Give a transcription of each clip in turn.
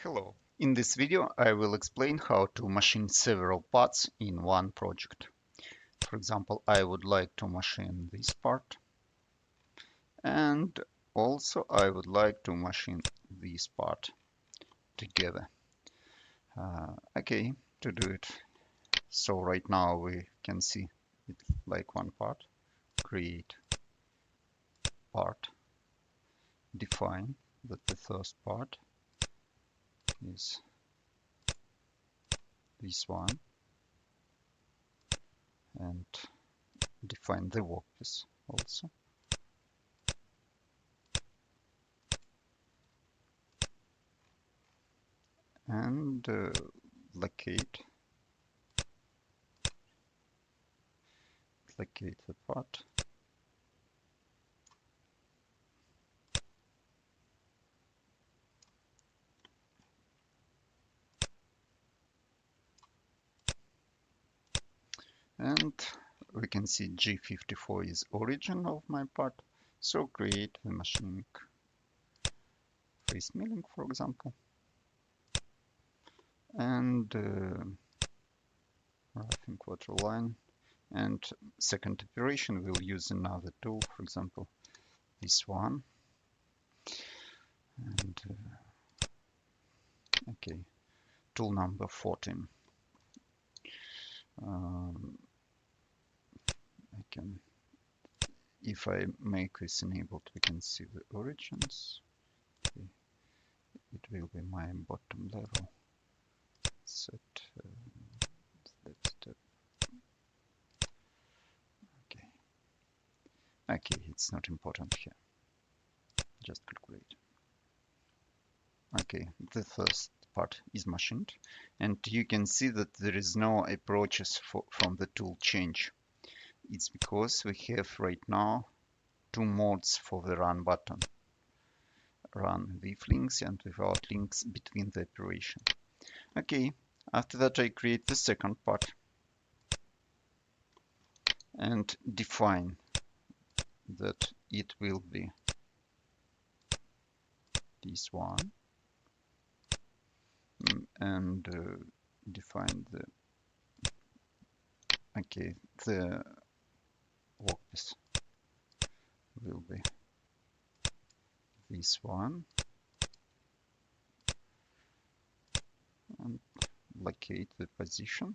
Hello. In this video, I will explain how to machine several parts in one project. For example, I would like to machine this part, and also I would like to machine this part together. Okay, to do it. So right now we can see it like one part. Create part. Define that the first part is this one, and define the workpiece also. And locate the part. And we can see G54 is origin of my part. So create the machining face milling, for example. And roughing quarter line. And second operation, we'll use another tool, for example, this one. And okay, tool number 14. I can, if I make this enabled, we can see the origins. Okay. It will be my bottom level. Set that step. Okay. Okay, it's not important here. Just calculate. Okay, the first part is machined, and you can see that there is no approaches from the tool change. It's because we have right now two modes for the run button. Run with links and without links between the operation. Okay, after that I create the second part and define that it will be this one, and define the the workpiece will be this one, and locate the position.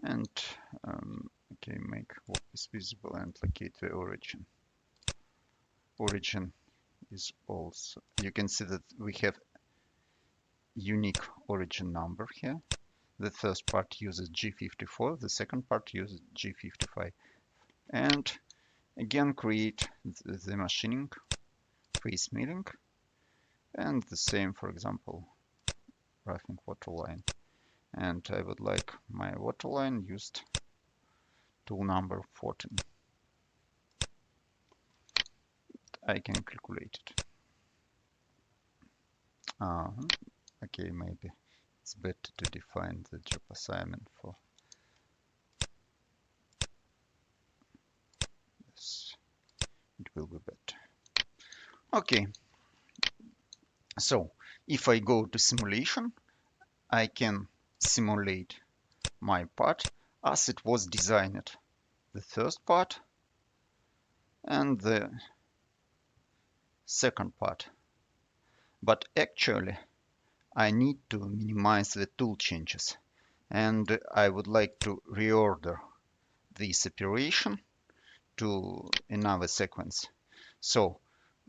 And okay, make workpiece visible and locate the origin. Origin is also, you can see that we have unique origin number here. The first part uses G54, the second part uses G55. And again, create the machining face milling, and the same, for example, roughing waterline. And I would like my waterline used tool number 14. I can calculate it. Okay, maybe it's better to define the job assignment for this. It will be better. Okay, so if I go to simulation, I can simulate my part as it was designed. The first part and the second part. But actually, I need to minimize the tool changes, and I would like to reorder this operation to another sequence. So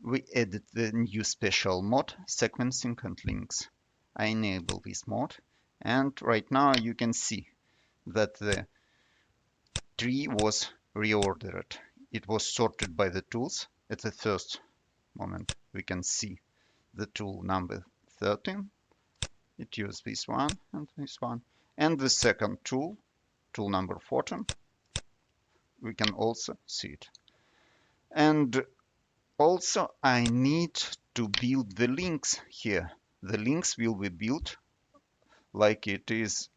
we added the new special mode, sequencing and links. I enable this mode, and right now you can see that the tree was reordered. It was sorted by the tools. At the first moment, we can see the tool number 13. It used this one and this one. And the second tool, tool number 14, we can also see it. And also I need to build the links here. The links will be built like it is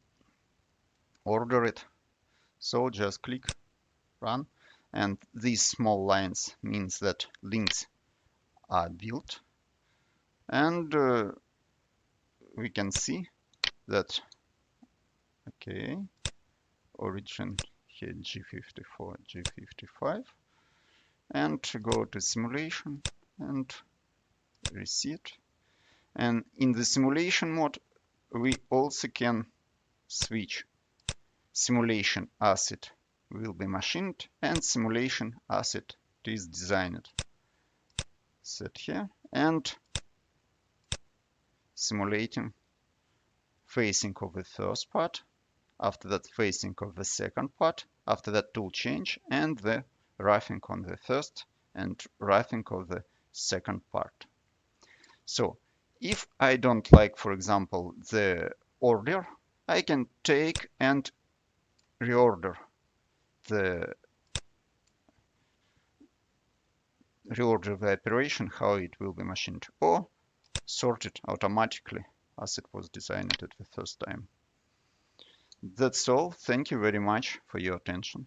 ordered So just click run, and these small lines means that links are built, and we can see that, okay, origin here G54, G55, and go to simulation and reset. And in the simulation mode, we also can switch simulation asset will be machined and simulation asset is designed. Set here and simulating facing of the first part, after that facing of the second part, after that tool change, and the roughing on the first and roughing of the second part. So if I don't like, for example, the order, I can take and reorder the operation, how it will be machined, or sort it automatically as it was designed at the first time. That's all. Thank you very much for your attention.